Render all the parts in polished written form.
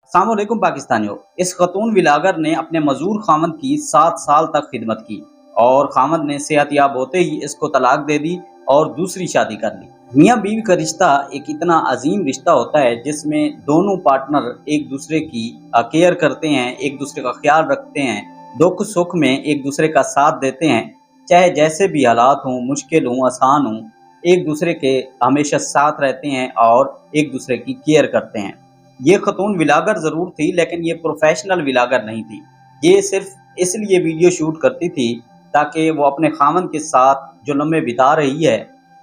अस्सलाम वालेकुम पाकिस्तानियों। इस खतून विलागर ने अपने मजूर खामद की 7 साल तक खिदमत की और खामद ने सेहतयाब होते ही इसको तलाक दे दी और दूसरी शादी कर ली। मियाँ बीवी का रिश्ता एक इतना अजीम रिश्ता होता है जिसमें दोनों पार्टनर एक दूसरे की केयर करते हैं, एक दूसरे का ख्याल रखते हैं, दुख सुख में एक दूसरे का साथ देते हैं, चाहे जैसे भी हालात हों, मुश्किल हों, आसान हों, एक दूसरे के हमेशा साथ रहते हैं और एक दूसरे की केयर करते हैं। ये खतून विलागर ज़रूर थी लेकिन ये प्रोफेशनल विलागर नहीं थी। ये सिर्फ इसलिए वीडियो शूट करती थी ताकि वो अपने खामन के साथ जो लम्हे बिता रही है,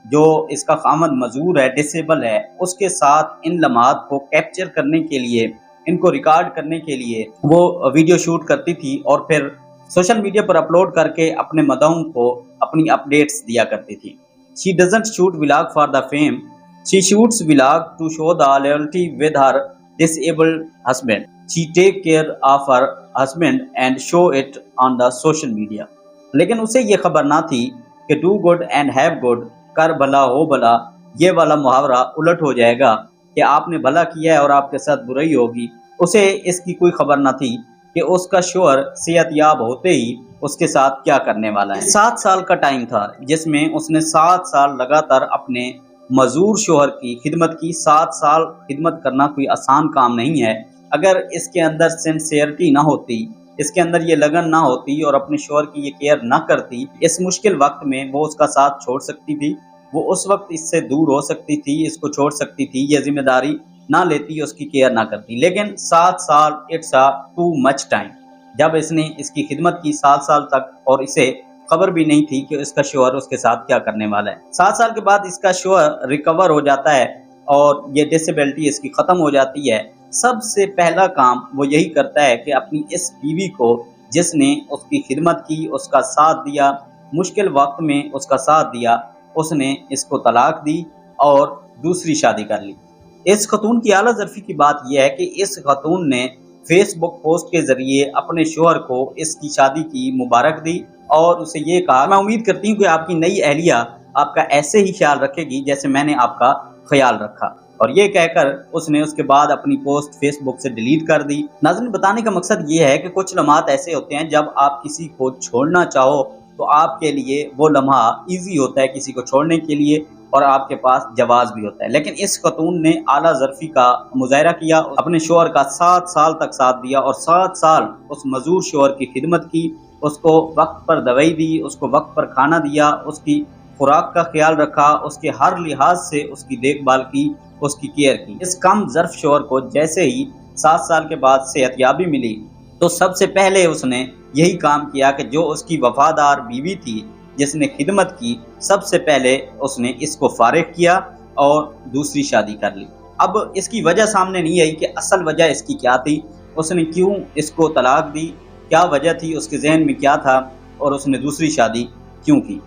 जो इसका खामन मजूर है, डिसेबल है, उसके साथ इन लम्हात को कैप्चर करने के लिए, इनको रिकॉर्ड करने के लिए वो वीडियो शूट करती थी और फिर सोशल मीडिया पर अपलोड करके अपने मदाहों को अपनी अपडेट्स दिया करती थी। She doesn't shoot vlog for the fame, she shoots vlog to show the loyalty with her disabled husband. She take care of her husband and show it on the social media. लेकिन उसे ये खबर ना थी कि do good and have good, कर भला हो भला, ये वाला मुहावरा उलट हो जाएगा कि आपने भला किया है और आपके साथ बुराई होगी। उसे इसकी कोई खबर ना थी कि उसका शोहर सेहतयाब होते ही उसके साथ क्या करने वाला है। 7 साल का टाइम था जिसमें उसने 7 साल लगातार अपने मजूर शोहर की खिदमत की। 7 साल खिदमत करना कोई आसान काम नहीं है। अगर इसके अंदर सिंसियरिटी ना होती, इसके अंदर ये लगन ना होती और अपने शोहर की ये केयर ना करती, इस मुश्किल वक्त में वो उसका साथ छोड़ सकती थी, वो उस वक्त इससे दूर हो सकती थी, इसको छोड़ सकती थी, ये जिम्मेदारी ना लेती, उसकी केयर ना करती। लेकिन 7 साल it's a too much time. जब इसने इसकी खिदमत की 7 साल तक और इसे खबर भी नहीं थी कि इसका शोहर उसके साथ क्या करने वाला है। 7 साल के बाद इसका शोहर रिकवर हो जाता है और ये डिसेबिलिटी इसकी ख़त्म हो जाती है। सबसे पहला काम वो यही करता है कि अपनी इस बीवी को जिसने उसकी खिदमत की, उसका साथ दिया, मुश्किल वक्त में उसका साथ दिया, उसने इसको तलाक दी और दूसरी शादी कर ली। इस खतून की आला ज़रफ़ी की बात यह है कि इस खतून ने फेसबुक पोस्ट के ज़रिए अपने शोहर को इसकी शादी की मुबारक दी और उसे ये कहा, मैं उम्मीद करती हूँ कि आपकी नई अहलिया आपका ऐसे ही ख्याल रखेगी जैसे मैंने आपका ख्याल रखा। और ये कहकर उसने उसके बाद अपनी पोस्ट फेसबुक से डिलीट कर दी। नाज़रीन, बताने का मकसद ये है कि कुछ लम्हात ऐसे होते हैं जब आप किसी को छोड़ना चाहो तो आपके लिए वो लम्हा ईजी होता है किसी को छोड़ने के लिए और आपके पास जवाज भी होता है। लेकिन इस खतून ने आला ज़रफ़ी का मुज़ाहरा किया, अपने शोहर का 7 साल तक साथ दिया और 7 साल उस मजूर शोहर की खिदमत की, उसको वक्त पर दवाई दी, उसको वक्त पर खाना दिया, उसकी खुराक का ख्याल रखा, उसके हर लिहाज से उसकी देखभाल की, उसकी केयर की। इस कम ज़र्फ शोहर को जैसे ही 7 साल के बाद सेहतयाबी मिली तो सबसे पहले उसने यही काम किया कि जो उसकी वफादार बीवी थी जिसने खिदमत की, सबसे पहले उसने इसको फारिग किया और दूसरी शादी कर ली। अब इसकी वजह सामने नहीं आई कि असल वजह इसकी क्या थी, उसने क्यों इसको तलाक दी, क्या वजह थी, उसके जहन में क्या था और उसने दूसरी शादी क्यों की।